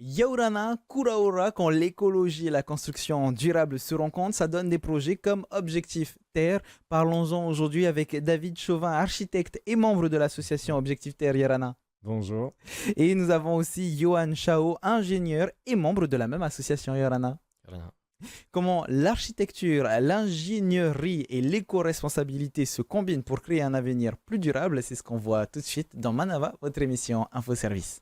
Yaurana, Kuraura, quand l'écologie et la construction durable se rencontrent, ça donne des projets comme Objectif Terre. Parlons-en aujourd'hui avec David Chauvin, architecte et membre de l'association Objectif Terre Yarana. Bonjour. Et nous avons aussi Johan Chao, ingénieur et membre de la même association Yarana. Voilà. Comment l'architecture, l'ingénierie et l'éco-responsabilité se combinent pour créer un avenir plus durable, c'est ce qu'on voit tout de suite dans Manava, votre émission Info Service.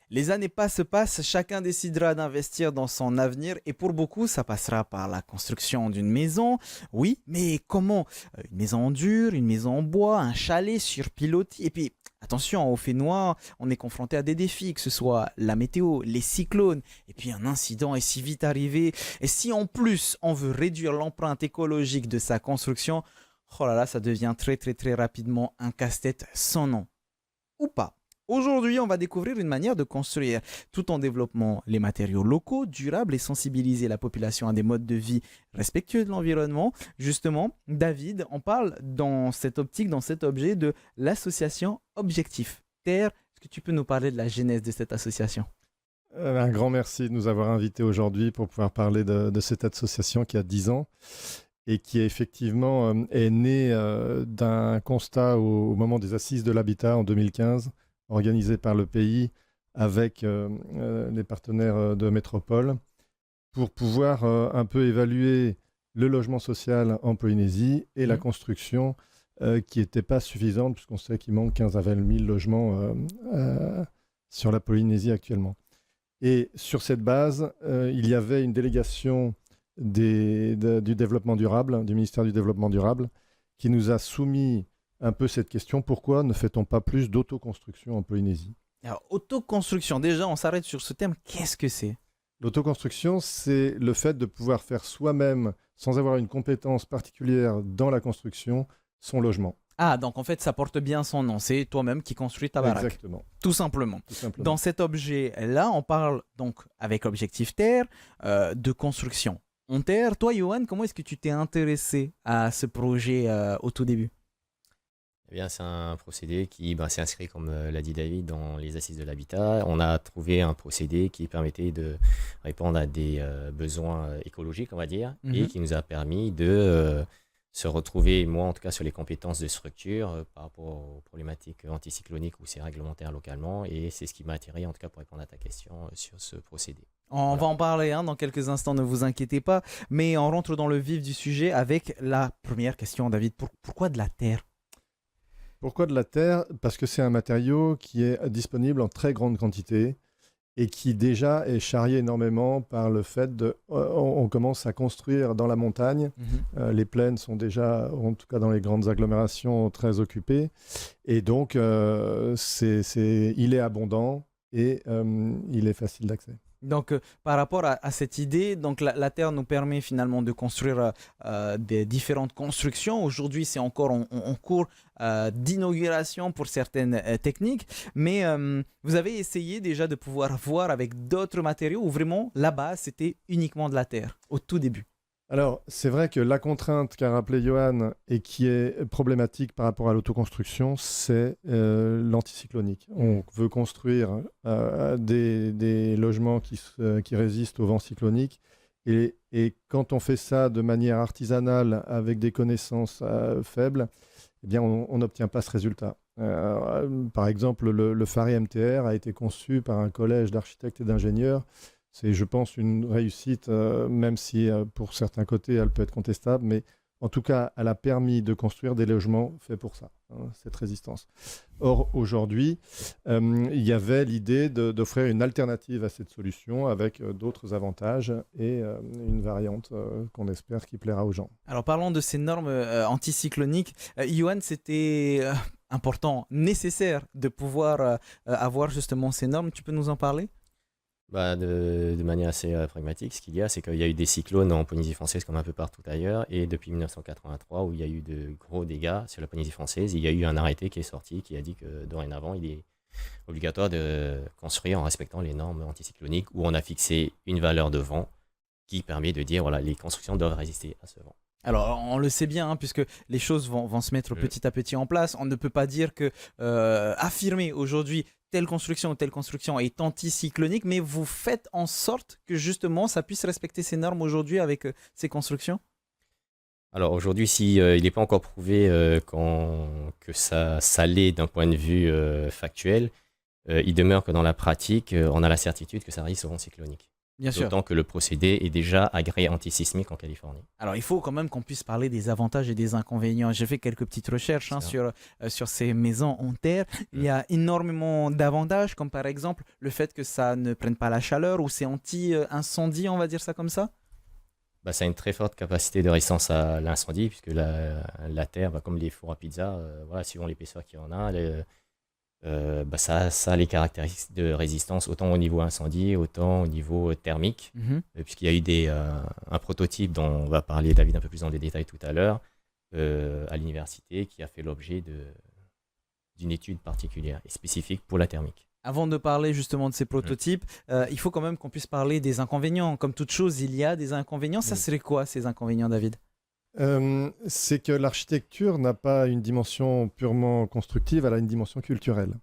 Les années passent, chacun décidera d'investir dans son avenir et pour beaucoup, ça passera par la construction d'une maison. Oui, mais comment? Une maison en dur, une maison en bois, un chalet sur pilotis. Et puis, attention, au Fénois, on est confronté à des défis, que ce soit la météo, les cyclones, et puis un incident est si vite arrivé. Et si en plus, on veut réduire l'empreinte écologique de sa construction, oh là là, ça devient très rapidement un casse-tête sans nom. Ou pas. Aujourd'hui, on va découvrir une manière de construire tout en développant les matériaux locaux, durables et sensibiliser la population à des modes de vie respectueux de l'environnement. Justement, David, on parle dans cette optique, dans cet objet de l'association Objectif Terre. Est-ce que tu peux nous parler de la genèse de cette association? Un grand merci de nous avoir invités aujourd'hui pour pouvoir parler de cette association qui a 10 ans et qui effectivement est née d'un constat au moment des Assises de l'Habitat en 2015, organisé par le pays avec les partenaires de métropole pour pouvoir un peu évaluer le logement social en Polynésie et la construction qui n'était pas suffisante puisqu'on sait qu'il manque 15 à 20 000 logements sur la Polynésie actuellement. Et sur cette base, il y avait une délégation du développement durable, du ministère du Développement durable, qui nous a soumis un peu cette question, pourquoi ne fait-on pas plus d'autoconstruction en Polynésie? Alors, autoconstruction, déjà, on s'arrête sur ce thème. Qu'est-ce que c'est? L'autoconstruction, c'est le fait de pouvoir faire soi-même, sans avoir une compétence particulière dans la construction, son logement. Ah, donc en fait, ça porte bien son nom. C'est toi-même qui construis ta baraque. Exactement. Tout simplement. Tout simplement. Dans cet objet-là, on parle donc avec Objectif Terre de construction en terre. Toi, Johan, comment est-ce que tu t'es intéressé à ce projet au tout début? Eh bien, c'est un procédé qui s'est inscrit, comme l'a dit David, dans les Assises de l'Habitat. On a trouvé un procédé qui permettait de répondre à des besoins écologiques, on va dire, et qui nous a permis de se retrouver, moi en tout cas, sur les compétences de structure par rapport aux problématiques anticycloniques où c'est réglementaire localement. Et c'est ce qui m'a attiré, en tout cas, pour répondre à ta question sur ce procédé. On va en parler dans quelques instants, ne vous inquiétez pas. Mais on rentre dans le vif du sujet avec la première question, David. Pourquoi de la terre? Pourquoi de la terre? Parce que c'est un matériau qui est disponible en très grande quantité et qui déjà est charrié énormément par le fait on commence à construire dans la montagne. Les plaines sont déjà, en tout cas dans les grandes agglomérations, très occupées. Et donc, il est abondant et il est facile d'accès. Donc, par rapport à cette idée, donc la terre nous permet finalement de construire des différentes constructions. Aujourd'hui, c'est encore en cours d'inauguration pour certaines techniques. Mais vous avez essayé déjà de pouvoir voir avec d'autres matériaux où vraiment, la base, c'était uniquement de la terre, au tout début. Alors, c'est vrai que la contrainte qu'a rappelé Johan et qui est problématique par rapport à l'autoconstruction, c'est l'anticyclonique. On veut construire des logements qui résistent au vent cyclonique. Et quand on fait ça de manière artisanale, avec des connaissances faibles, eh bien, on n'obtient pas ce résultat. Par exemple, le Phare MTR a été conçu par un collège d'architectes et d'ingénieurs. C'est, je pense, une réussite, même si pour certains côtés, elle peut être contestable, mais en tout cas, elle a permis de construire des logements faits pour ça, cette résistance. Or, aujourd'hui, il y avait l'idée d'offrir une alternative à cette solution avec d'autres avantages et une variante qu'on espère qui plaira aux gens. Alors, parlons de ces normes anticycloniques. Johan, c'était important, nécessaire de pouvoir avoir justement ces normes. Tu peux nous en parler? De manière assez pragmatique, ce qu'il y a, c'est qu'il y a eu des cyclones en Polynésie française comme un peu partout ailleurs, et depuis 1983, où il y a eu de gros dégâts sur la Polynésie française, il y a eu un arrêté qui est sorti qui a dit que dorénavant, il est obligatoire de construire en respectant les normes anticycloniques, où on a fixé une valeur de vent qui permet de dire, voilà, les constructions doivent résister à ce vent. Alors, on le sait bien, hein, puisque les choses vont se mettre petit à petit en place. On ne peut pas dire que affirmer aujourd'hui telle construction ou telle construction est anticyclonique, mais vous faites en sorte que justement ça puisse respecter ces normes aujourd'hui avec ces constructions. Alors aujourd'hui, si il n'est pas encore prouvé que ça l'est d'un point de vue factuel, il demeure que dans la pratique, on a la certitude que ça résiste au vent cyclonique. Bien sûr. D'autant que le procédé est déjà agréé antisismique en Californie. Alors, il faut quand même qu'on puisse parler des avantages et des inconvénients. J'ai fait quelques petites recherches sur ces maisons en terre. Il y a énormément d'avantages, comme par exemple le fait que ça ne prenne pas la chaleur ou c'est anti-incendie, on va dire ça comme ça. Bah, ça a une très forte capacité de résistance à l'incendie, puisque la terre, bah, comme les fours à pizza, voilà, suivant l'épaisseur qu'il y en a, bah, ça a les caractéristiques de résistance autant au niveau incendie, autant au niveau thermique, puisqu'il y a eu un prototype dont on va parler, David, un peu plus dans les détails tout à l'heure, à l'université, qui a fait l'objet d'une étude particulière et spécifique pour la thermique. Avant de parler justement de ces prototypes, il faut quand même qu'on puisse parler des inconvénients. Comme toute chose, il y a des inconvénients. Ça serait quoi ces inconvénients, David ? C'est que l'architecture n'a pas une dimension purement constructive, elle a une dimension culturelle.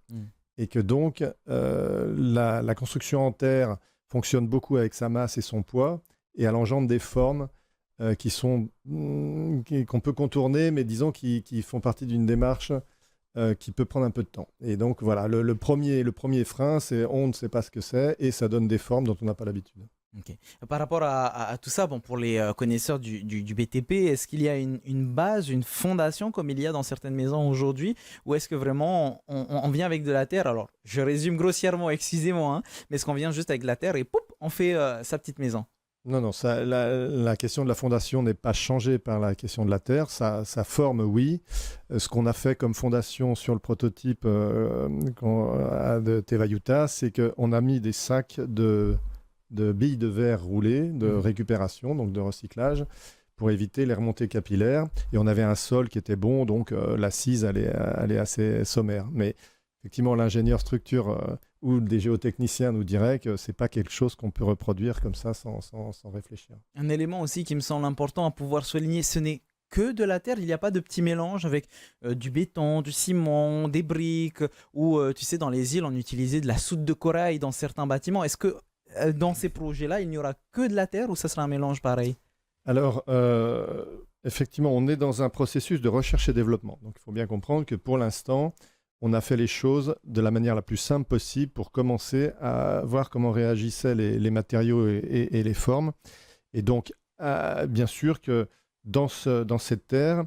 Et que donc, la construction en terre fonctionne beaucoup avec sa masse et son poids, et elle engendre des formes qu'on peut contourner, mais disons qui font partie d'une démarche qui peut prendre un peu de temps. Et donc voilà, le premier frein, c'est on ne sait pas ce que c'est, et ça donne des formes dont on n'a pas l'habitude. Okay. Par rapport à tout ça, bon, pour les connaisseurs du BTP, est-ce qu'il y a une base, une fondation comme il y a dans certaines maisons aujourd'hui, ou est-ce que vraiment on vient avec de la terre? Alors, je résume grossièrement, excusez-moi, hein, mais est-ce qu'on vient juste avec de la terre et poup, on fait sa petite maison? Non, la question de la fondation n'est pas changée par la question de la terre. Sa forme, oui. Ce qu'on a fait comme fondation sur le prototype de Teva Utah, c'est qu'on a mis des sacs de billes de verre roulées, de récupération, donc de recyclage, pour éviter les remontées capillaires. Et on avait un sol qui était bon, donc l'assise, elle est assez sommaire. Mais effectivement, l'ingénieur structure ou des géotechniciens nous diraient que ce n'est pas quelque chose qu'on peut reproduire comme ça sans réfléchir. Un élément aussi qui me semble important à pouvoir souligner, ce n'est que de la terre, il n'y a pas de petit mélange avec du béton, du ciment, des briques, ou tu sais, dans les îles, on utilisait de la soude de corail dans certains bâtiments. Est-ce que dans ces projets-là, il n'y aura que de la terre ou ça sera un mélange pareil? Alors, effectivement, on est dans un processus de recherche et développement. Donc, il faut bien comprendre que pour l'instant, on a fait les choses de la manière la plus simple possible pour commencer à voir comment réagissaient les matériaux et les formes. Et donc, bien sûr que dans cette terre,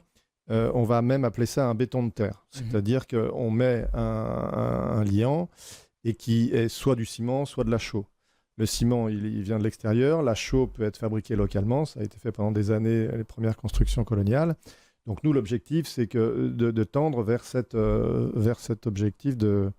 on va même appeler ça un béton de terre. C'est-à-dire qu'on met un liant et qui est soit du ciment, soit de la chaux. Le ciment, il vient de l'extérieur. La chaux peut être fabriquée localement. Ça a été fait pendant des années, les premières constructions coloniales. Donc nous, l'objectif, c'est de tendre vers cet objectif de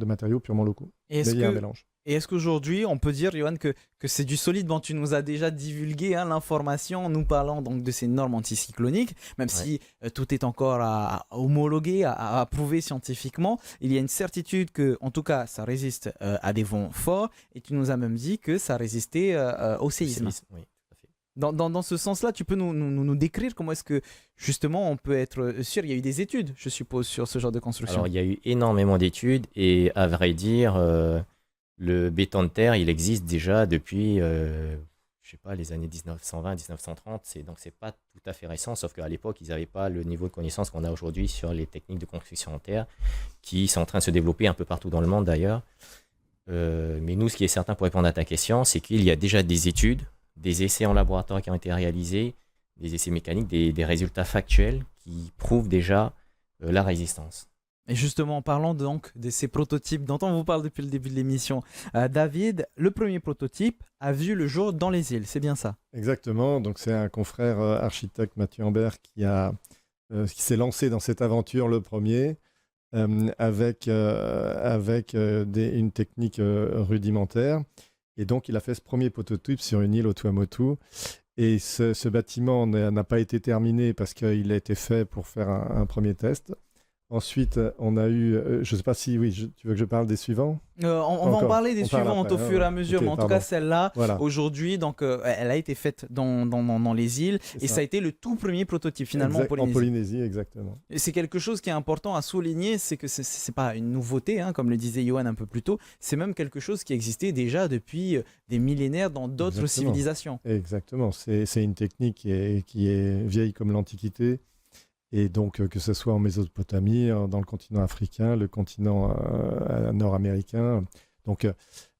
matériaux purement locaux. Mais il y a un mélange. Et est-ce qu'aujourd'hui, on peut dire, Johan, que c'est du solide? Bon, tu nous as déjà divulgué l'information en nous parlant donc, de ces normes anticycloniques, même si tout est encore à homologuer, à prouver scientifiquement. Il y a une certitude que, en tout cas, ça résiste à des vents forts, et tu nous as même dit que ça résistait au séisme. Oui. Dans ce sens-là, tu peux nous décrire comment est-ce que, justement, on peut être sûr? Il y a eu des études, je suppose, sur ce genre de construction. Alors, il y a eu énormément d'études et, à vrai dire, le béton de terre, il existe déjà depuis, je sais pas, les années 1920-1930. Donc, c'est pas tout à fait récent, sauf qu'à l'époque, ils n'avaient pas le niveau de connaissance qu'on a aujourd'hui sur les techniques de construction en terre, qui sont en train de se développer un peu partout dans le monde, d'ailleurs. Mais nous, ce qui est certain pour répondre à ta question, c'est qu'il y a déjà des études, des essais en laboratoire qui ont été réalisés, des essais mécaniques, des résultats factuels qui prouvent déjà la résistance. Et justement, en parlant donc de ces prototypes dont on vous parle depuis le début de l'émission, David, le premier prototype a vu le jour dans les îles, c'est bien ça? Exactement, donc c'est un confrère architecte, Mathieu Ambert, qui s'est lancé dans cette aventure le premier, avec une technique rudimentaire. Et donc, il a fait ce premier prototype sur une île au Tuamotu. Et ce bâtiment n'a pas été terminé parce qu'il a été fait pour faire un premier test. Ensuite, on a eu, je ne sais pas si, oui, tu veux que je parle des suivants? On va en Encore. parler des On parle suivantes après, au fur et à mesure, ok, mais en tout pardon. cas, celle-là, Voilà, aujourd'hui, donc, elle a été faite dans les îles c'est et ça. ça a été le tout premier prototype finalement en En Polynésie. Polynésie, exactement. Et c'est quelque chose qui est important à souligner, c'est que c'est pas une nouveauté, hein, comme le disait Johan un peu plus tôt, c'est même quelque chose qui existait déjà depuis des millénaires dans d'autres Exactement. civilisations. Exactement. C'est une technique qui est vieille comme l'Antiquité. Et donc, que ce soit en Mésopotamie, dans le continent africain, le continent nord-américain. Donc,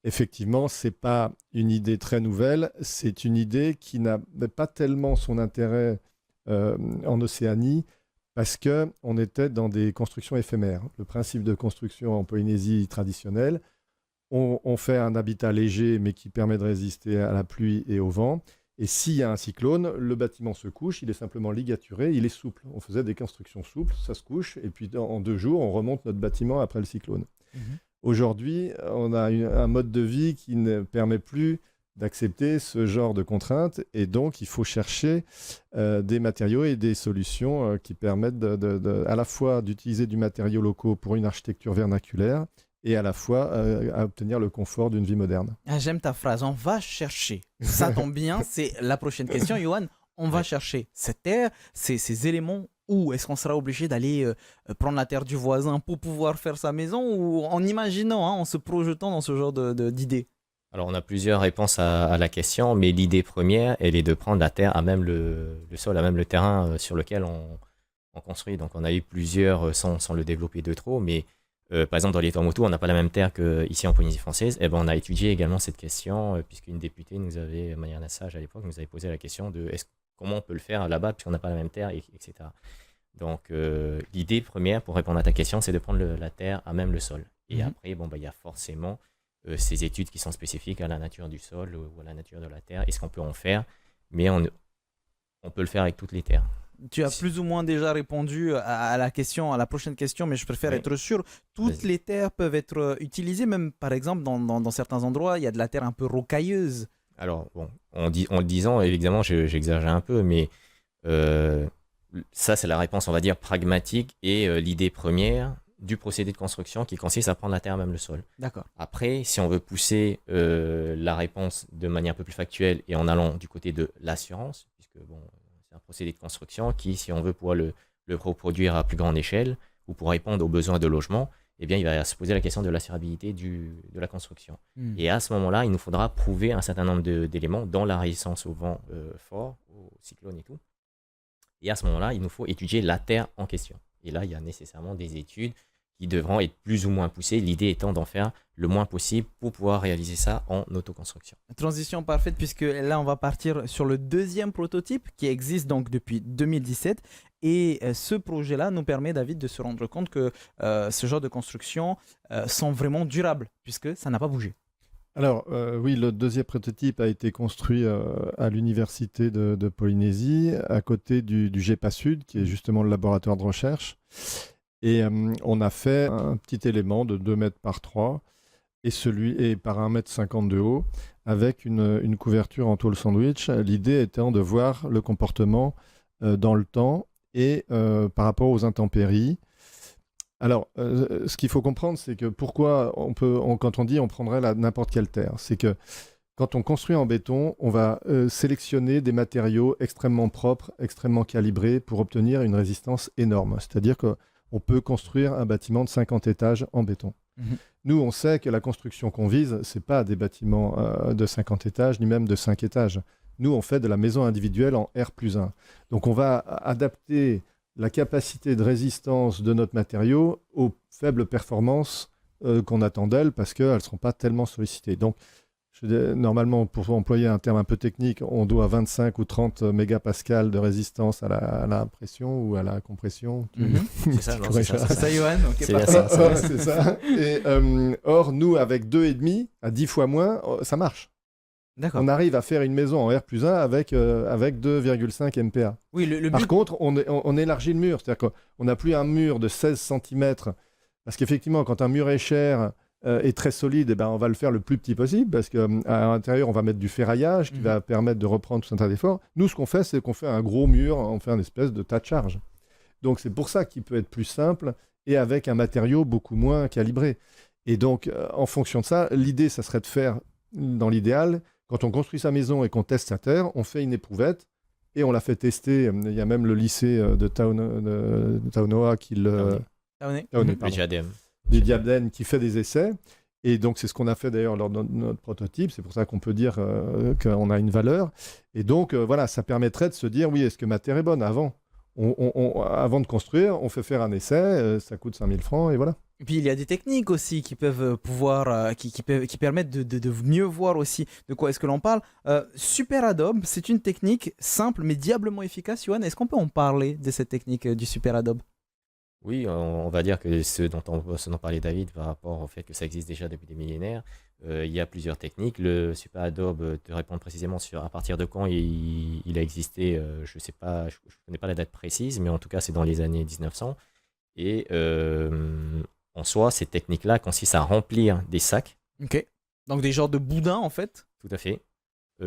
effectivement, ce n'est pas une idée très nouvelle. C'est une idée qui n'a pas tellement son intérêt en Océanie parce qu'on était dans des constructions éphémères. Le principe de construction en Polynésie traditionnelle, on fait un habitat léger mais qui permet de résister à la pluie et au vent. Et s'il y a un cyclone, le bâtiment se couche, il est simplement ligaturé, il est souple. On faisait des constructions souples, ça se couche, et puis en 2 jours, on remonte notre bâtiment après le cyclone. Aujourd'hui, on a un mode de vie qui ne permet plus d'accepter ce genre de contraintes, et donc il faut chercher des matériaux et des solutions qui permettent à la fois d'utiliser du matériau local pour une architecture vernaculaire, et à la fois à obtenir le confort d'une vie moderne. Ah, j'aime ta phrase, on va chercher. Ça tombe bien, c'est la prochaine question, Johan. On va chercher cette terre, ces éléments, où est-ce qu'on sera obligé d'aller prendre la terre du voisin pour pouvoir faire sa maison, ou en imaginant, hein, en se projetant dans ce genre d'idées? Alors, on a plusieurs réponses à la question, mais l'idée première, elle est de prendre la terre à même le sol, à même le terrain sur lequel on construit. Donc, on a eu plusieurs, sans le développer de trop, mais par exemple, dans les Tuamotu, on n'a pas la même terre qu'ici en Polynésie française. Et ben, on a étudié également cette question, puisqu'une députée nous avait, Mariana Sage à l'époque, nous avait posé la question de comment on peut le faire là-bas, puisqu'on n'a pas la même terre, etc. Donc, l'idée première, pour répondre à ta question, c'est de prendre la terre à même le sol. Et après, bon, il y a forcément ces études qui sont spécifiques à la nature du sol ou à la nature de la terre. Est-ce qu'on peut en faire? Mais on peut le faire avec toutes les terres. Tu as plus ou moins déjà répondu à la question, à la prochaine question, mais je préfère être sûr. Toutes les terres peuvent être utilisées, même par exemple dans certains endroits, il y a de la terre un peu rocailleuse. Alors, bon, en le disant, évidemment, j'exagère un peu, mais ça, c'est la réponse, on va dire, pragmatique et l'idée première du procédé de construction qui consiste à prendre la terre à même le sol. D'accord. Après, si on veut pousser la réponse de manière un peu plus factuelle et en allant du côté de l'assurance, puisque bon, c'est un procédé de construction qui, si on veut pouvoir le reproduire à plus grande échelle ou pour répondre aux besoins de logement, eh bien, il va se poser la question de l'assurabilité de la construction. Et à ce moment-là, il nous faudra prouver un certain nombre d'éléments, dont la résistance au vent fort, au cyclone et tout. Et à ce moment-là, il nous faut étudier la terre en question. Et là, il y a nécessairement des études qui devront être plus ou moins poussées, l'idée étant d'en faire le moins possible pour pouvoir réaliser ça en autoconstruction. Transition parfaite, puisque là, on va partir sur le deuxième prototype qui existe donc depuis 2017. Et ce projet-là nous permet, David, de se rendre compte que ce genre de construction sont vraiment durables, puisque ça n'a pas bougé. Alors, oui, le deuxième prototype a été construit à l'université de Polynésie, à côté du GEPA Sud, qui est justement le laboratoire de recherche. Et on a fait un petit élément de 2 mètres par 3 et par 1,50 m de haut, avec une couverture en tôle sandwich. L'idée étant de voir le comportement dans le temps et par rapport aux intempéries. Alors, ce qu'il faut comprendre, c'est que pourquoi quand on dit on prendrait n'importe quelle terre, c'est que quand on construit en béton, on va sélectionner des matériaux extrêmement propres, extrêmement calibrés pour obtenir une résistance énorme. C'est-à-dire qu'on peut construire un bâtiment de 50 étages en béton. Nous, on sait que la construction qu'on vise, ce n'est pas des bâtiments de 50 étages, ni même de 5 étages. Nous, on fait de la maison individuelle en R+1. Donc, on va adapter la capacité de résistance de notre matériau aux faibles performances qu'on attend d'elles parce qu'elles ne seront pas tellement sollicitées. Donc, normalement, pour employer un terme un peu technique, on doit 25 ou 30 mégapascales de résistance à la pression ou à la compression. C'est ça, non, c'est ça. C'est ça, Johan? C'est bien ça. C'est ça. Et, or, nous, avec 2,5 à 10 fois moins, ça marche. D'accord. On arrive à faire une maison en R+1 avec 2,5 MPa. Oui, le Par but... contre, on élargit le mur. C'est-à-dire qu'on n'a plus un mur de 16 cm. Parce qu'effectivement, quand un mur est cher et très solide, eh ben, on va le faire le plus petit possible. Parce qu'à l'intérieur, on va mettre du ferraillage qui va permettre de reprendre tout un tas d'efforts. Nous, ce qu'on fait, c'est qu'on fait un gros mur, on fait une espèce de tas de charge. Donc, c'est pour ça qu'il peut être plus simple et avec un matériau beaucoup moins calibré. Et donc, en fonction de ça, l'idée, ça serait de faire, dans l'idéal, quand on construit sa maison et qu'on teste sa terre, on fait une éprouvette et on la fait tester. Il y a même le lycée de Taunoa qui le... Taoné. Taoné, Le pardon. diadème. Du Diadème qui fait des essais. Et donc, c'est ce qu'on a fait d'ailleurs lors de notre prototype. C'est pour ça qu'on peut dire qu'on a une valeur. Et donc, voilà, ça permettrait de se dire, oui, est-ce que ma terre est bonne avant avant de construire, on fait faire un essai, ça coûte 5 000 francs et voilà. Et puis il y a des techniques aussi qui peuvent qui permettent de mieux voir aussi de quoi est-ce que l'on parle. Super Adobe, c'est une technique simple mais diablement efficace. Yoann, est-ce qu'on peut en parler de cette technique du Super Adobe? Oui, on va dire que ce dont parlait David par rapport au fait que ça existe déjà depuis des millénaires, il y a plusieurs techniques. Le Super Adobe te répond précisément sur à partir de quand il a existé, je sais pas, je connais pas la date précise, mais en tout cas c'est dans les années 1900. Et en soi, cette technique-là consiste à remplir des sacs. Ok. Donc des genres de boudins en fait. Tout à fait.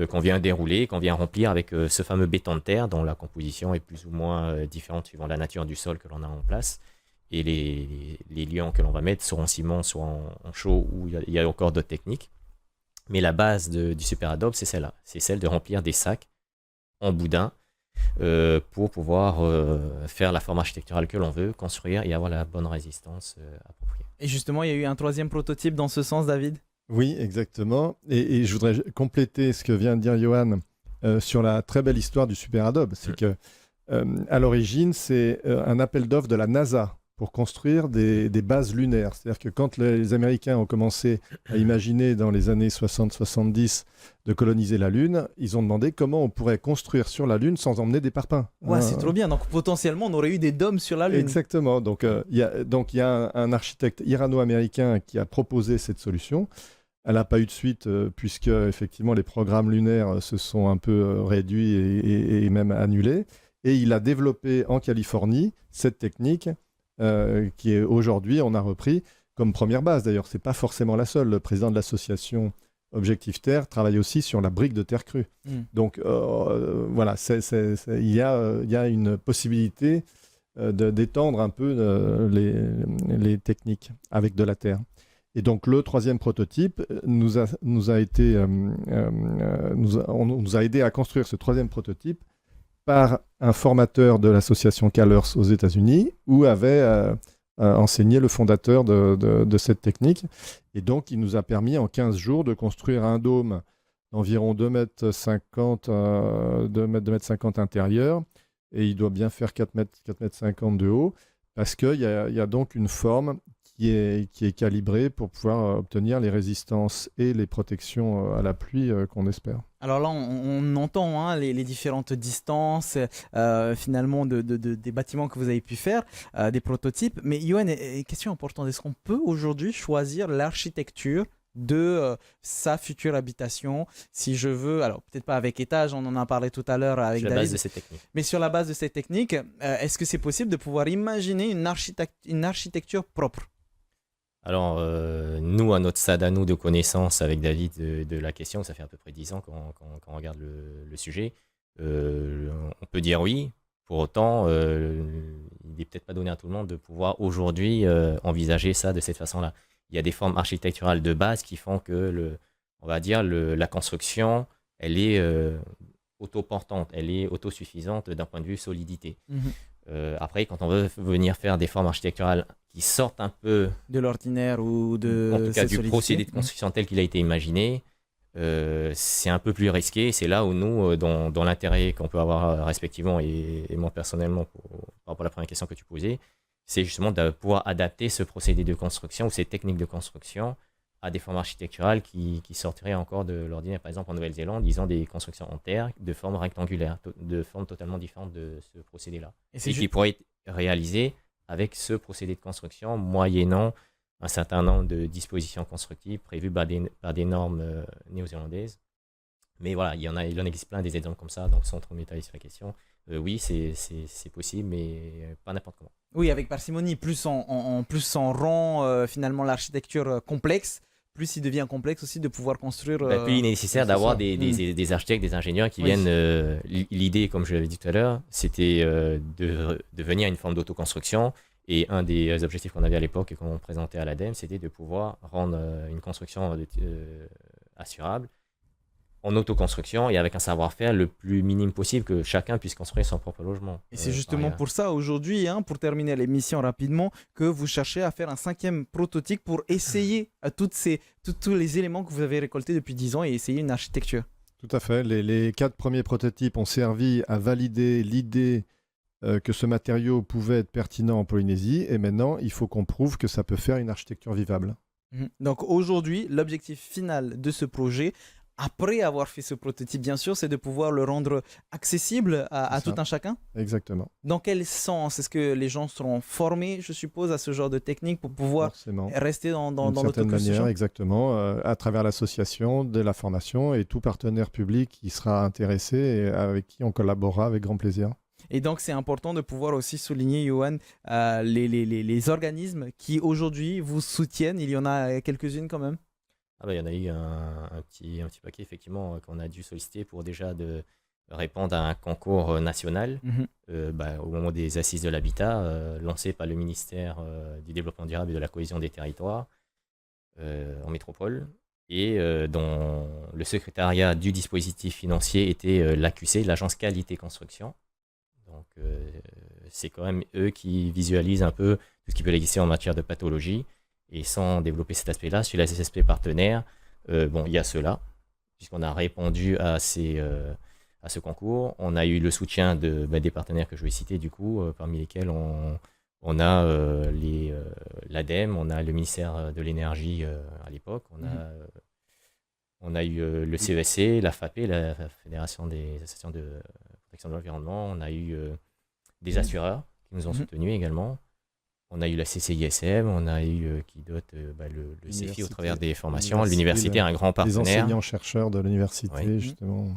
Qu'on vient dérouler, qu'on vient remplir avec ce fameux béton de terre dont la composition est plus ou moins différente suivant la nature du sol que l'on a en place. Et les liants que l'on va mettre, soit en ciment, soit en chaux, ou il y a encore d'autres techniques. Mais la base du Super Adobe, c'est celle-là. C'est celle de remplir des sacs en boudin pour pouvoir faire la forme architecturale que l'on veut, construire et avoir la bonne résistance appropriée. Et justement, il y a eu un troisième prototype dans ce sens, David. Oui, exactement. Et je voudrais compléter ce que vient de dire Yoann sur la très belle histoire du Super Adobe. C'est que à l'origine, c'est un appel d'offres de la NASA pour construire des bases lunaires. C'est-à-dire que quand les Américains ont commencé à imaginer dans les années 60-70 de coloniser la Lune, ils ont demandé comment on pourrait construire sur la Lune sans emmener des parpaings. Ouais, c'est trop bien. Donc potentiellement, on aurait eu des dômes sur la Lune. Exactement. Donc il y a un architecte irano-américain qui a proposé cette solution. Elle n'a pas eu de suite puisque effectivement les programmes lunaires se sont un peu réduits et même annulés. Et il a développé en Californie cette technique qui est aujourd'hui, on a repris comme première base. D'ailleurs, ce n'est pas forcément la seule. Le président de l'association Objectif Terre travaille aussi sur la brique de terre crue. Donc voilà, il y a une possibilité d'étendre un peu les techniques avec de la terre. Et donc le troisième prototype on nous a aidé à construire ce troisième prototype par un formateur de l'association Calers aux États-Unis où avait enseigné le fondateur de cette technique. Et donc il nous a permis en 15 jours de construire un dôme d'environ 2,50 m intérieur et il doit bien faire 4,50 m de haut parce qu'il y a donc une forme qui est calibré pour pouvoir obtenir les résistances et les protections à la pluie qu'on espère. Alors là, on entend les différentes distances finalement des bâtiments que vous avez pu faire, des prototypes. Mais Yoann, question importante, est-ce qu'on peut aujourd'hui choisir l'architecture de sa future habitation si je veux, alors peut-être pas avec étage, on en a parlé tout à l'heure avec David. Sur la base de cette technique. Mais sur la base de cette technique, est-ce que c'est possible de pouvoir imaginer une architecture propre? Alors, nous, à notre stade à nous de connaissance avec David de la question, ça fait à peu près 10 ans qu'on regarde le sujet, on peut dire oui. Pour autant, il n'est peut-être pas donné à tout le monde de pouvoir aujourd'hui envisager ça de cette façon-là. Il y a des formes architecturales de base qui font que, on va dire, la construction, elle est autoportante, elle est autosuffisante d'un point de vue solidité. Après, quand on veut venir faire des formes architecturales qui sortent un peu de l'ordinaire ou de en tout cas du solidité. procédé de construction tel qu'il a été imaginé, c'est un peu plus risqué. C'est là où nous, dans l'intérêt qu'on peut avoir respectivement et moi personnellement par rapport à la première question que tu posais, c'est justement de pouvoir adapter ce procédé de construction ou ces techniques de construction à des formes architecturales qui sortiraient encore de l'ordinaire. Par exemple, en Nouvelle-Zélande, ils ont des constructions en terre de forme rectangulaire, de forme totalement différente de ce procédé-là. Et qui pourrait être réalisé avec ce procédé de construction, moyennant un certain nombre de dispositions constructives prévues par des normes néo-zélandaises. Mais voilà, il en existe plein des exemples comme ça, donc sans trop m'étaler sur la question. Oui, c'est possible, mais pas n'importe comment. Oui, avec parcimonie, plus on rend finalement l'architecture complexe, plus il devient complexe aussi de pouvoir construire... Puis il est nécessaire d'avoir des architectes, des ingénieurs qui viennent... L'idée, comme je l'avais dit tout à l'heure, c'était de venir à une forme d'autoconstruction Et un des objectifs qu'on avait à l'époque et qu'on présentait à l'ADEME, c'était de pouvoir rendre une construction assurable en autoconstruction et avec un savoir-faire le plus minime possible, que chacun puisse construire son propre logement. Et c'est justement pour ça aujourd'hui, pour terminer l'émission rapidement, que vous cherchez à faire un 5e prototype pour essayer à tous les éléments que vous avez récoltés depuis 10 ans et essayer une architecture. Tout à fait. Les 4 premiers prototypes ont servi à valider l'idée que ce matériau pouvait être pertinent en Polynésie. Et maintenant, il faut qu'on prouve que ça peut faire une architecture vivable. Donc aujourd'hui, l'objectif final de ce projet, après avoir fait ce prototype, bien sûr, c'est de pouvoir le rendre accessible à tout un chacun. Exactement. Dans quel sens? Est-ce que les gens seront formés, je suppose, à ce genre de technique pour pouvoir rester dans certaine manière, exactement, à travers l'association, de la formation et tout partenaire public qui sera intéressé et avec qui on collaborera avec grand plaisir. Et donc, c'est important de pouvoir aussi souligner, Johan, les organismes qui aujourd'hui vous soutiennent. Il y en a quelques-unes quand même. Il y en a eu un petit paquet, effectivement, qu'on a dû solliciter pour déjà de répondre à un concours national au moment des Assises de l'Habitat, lancé par le ministère du Développement durable et de la Cohésion des territoires en métropole, et dont le secrétariat du dispositif financier était l'AQC, l'Agence Qualité Construction. Donc, c'est quand même eux qui visualisent un peu tout ce qui peut exister en matière de pathologie. Et sans développer cet aspect-là, sur les SSP partenaires, il y a ceux-là, puisqu'on a répondu à ce concours. On a eu le soutien des partenaires que je vais citer, du coup, parmi lesquels on a l'ADEME, on a le ministère de l'Énergie à l'époque, on a eu le CESC, la FAP, la Fédération des associations de protection de l'environnement, on a eu des assureurs qui nous ont soutenus également. On a eu la CCISM, on a eu qui dote le CEFI au travers des formations, l'université, un grand partenaire. Les enseignants-chercheurs de l'université, justement.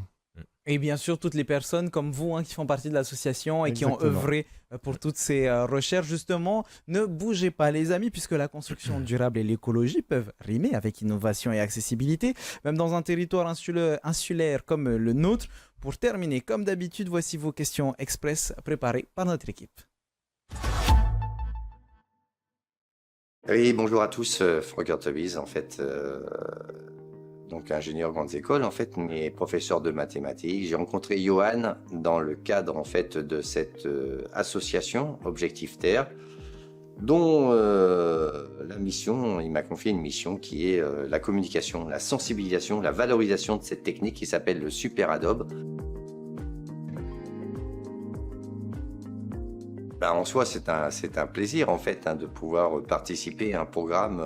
Et bien sûr, toutes les personnes comme vous qui font partie de l'association et qui ont œuvré pour toutes ces recherches, justement. Ne bougez pas, les amis, puisque la construction durable et l'écologie peuvent rimer avec innovation et accessibilité, même dans un territoire insulaire comme le nôtre. Pour terminer, comme d'habitude, voici vos questions express préparées par notre équipe. Oui, bonjour à tous, Franck Hurtebise, en fait, donc ingénieur grandes écoles, en fait, mais professeur de mathématiques. J'ai rencontré Johan dans le cadre, en fait, de cette association Objectif Terre, dont la mission, il m'a confié une mission qui est la communication, la sensibilisation, la valorisation de cette technique qui s'appelle le Super Adobe. En soi, c'est un plaisir en fait de pouvoir participer à un programme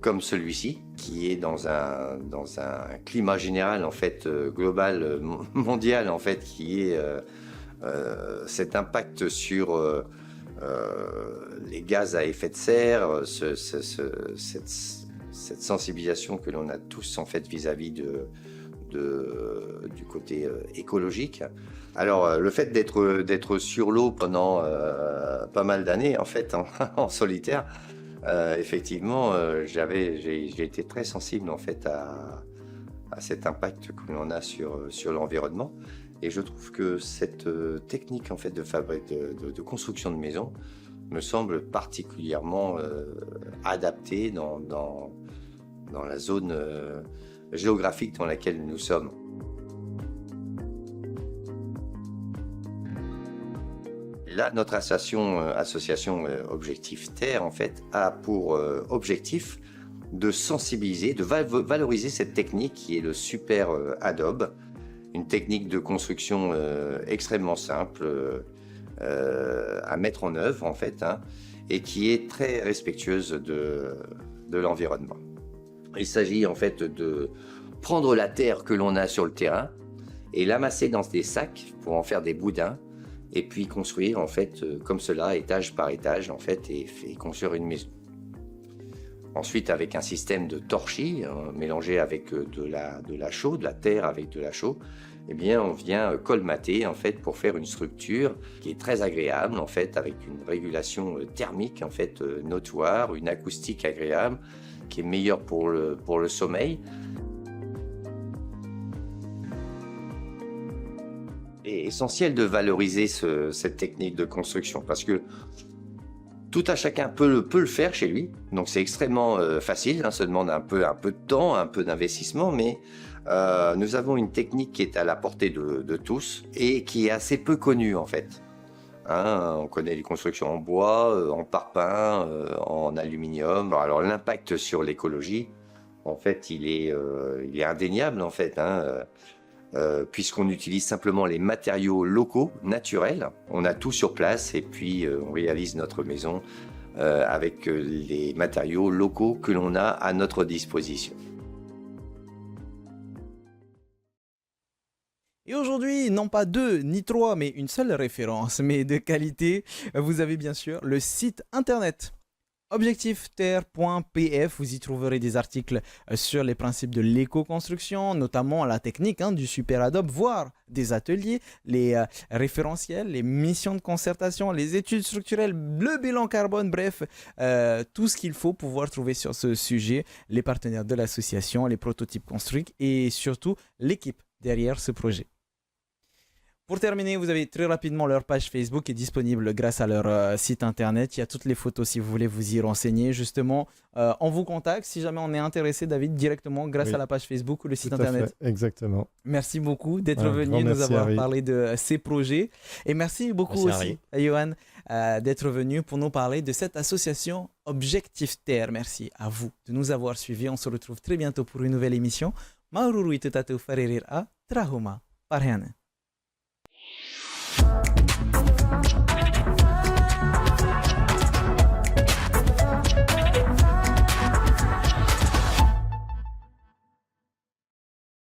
comme celui-ci, qui est dans un climat général en fait global, mondial en fait, qui est cet impact sur les gaz à effet de serre, cette sensibilisation que l'on a tous en fait vis-à-vis du côté écologique. Alors, le fait d'être sur l'eau pendant pas mal d'années, en fait, en solitaire, effectivement, j'ai été très sensible, en fait, à cet impact que l'on a sur l'environnement. Et je trouve que cette technique, en fait, de construction de maisons me semble particulièrement adaptée dans la zone géographique dans laquelle nous sommes. Là, notre association Objectif Terre, en fait, a pour objectif de sensibiliser, de valoriser cette technique qui est le Super Adobe, une technique de construction extrêmement simple à mettre en œuvre, en fait, et qui est très respectueuse de l'environnement. Il s'agit, en fait, de prendre la terre que l'on a sur le terrain et l'amasser dans des sacs pour en faire des boudins, et puis construire, en fait, comme cela, étage par étage, en fait, et construire une maison. Ensuite, avec un système de torchis, mélangé avec de la chaux, de la terre avec de la chaux, eh bien, on vient colmater, en fait, pour faire une structure qui est très agréable, en fait, avec une régulation thermique, en fait, notoire, une acoustique agréable, qui est meilleure pour le sommeil. C'est essentiel de valoriser cette technique de construction parce que Tout à chacun peut le faire chez lui, donc c'est extrêmement facile, hein, ça demande un peu de temps, un peu d'investissement, mais nous avons une technique qui est à la portée de tous et qui est assez peu connue en fait. Hein, on connaît les constructions en bois, en parpaing, en aluminium. Alors l'impact sur l'écologie, en fait, il est indéniable en fait. Hein, puisqu'on utilise simplement les matériaux locaux, naturels. On a tout sur place et puis on réalise notre maison avec les matériaux locaux que l'on a à notre disposition. Et aujourd'hui, non pas deux ni trois, mais une seule référence, mais de qualité. Vous avez bien sûr le site internet objectifterre.pf. Vous y trouverez des articles sur les principes de l'éco-construction, notamment la technique du super adobe, voire des ateliers, les référentiels, les missions de concertation, les études structurelles, le bilan carbone, bref, tout ce qu'il faut pouvoir trouver sur ce sujet, les partenaires de l'association, les prototypes construits et surtout l'équipe derrière ce projet. Pour terminer, vous avez très rapidement leur page Facebook qui est disponible grâce à leur site internet. Il y a toutes les photos si vous voulez vous y renseigner. Justement, on vous contacte si jamais on est intéressé, David, directement grâce à la page Facebook ou le site internet. Fait, exactement. Merci beaucoup d'être venu nous avoir parlé de ces projets. Et merci beaucoup aussi à Johan d'être venu pour nous parler de cette association Objectif Terre. Merci à vous de nous avoir suivis. On se retrouve très bientôt pour une nouvelle émission. Maururu itutatu farerir a trahuma parhane.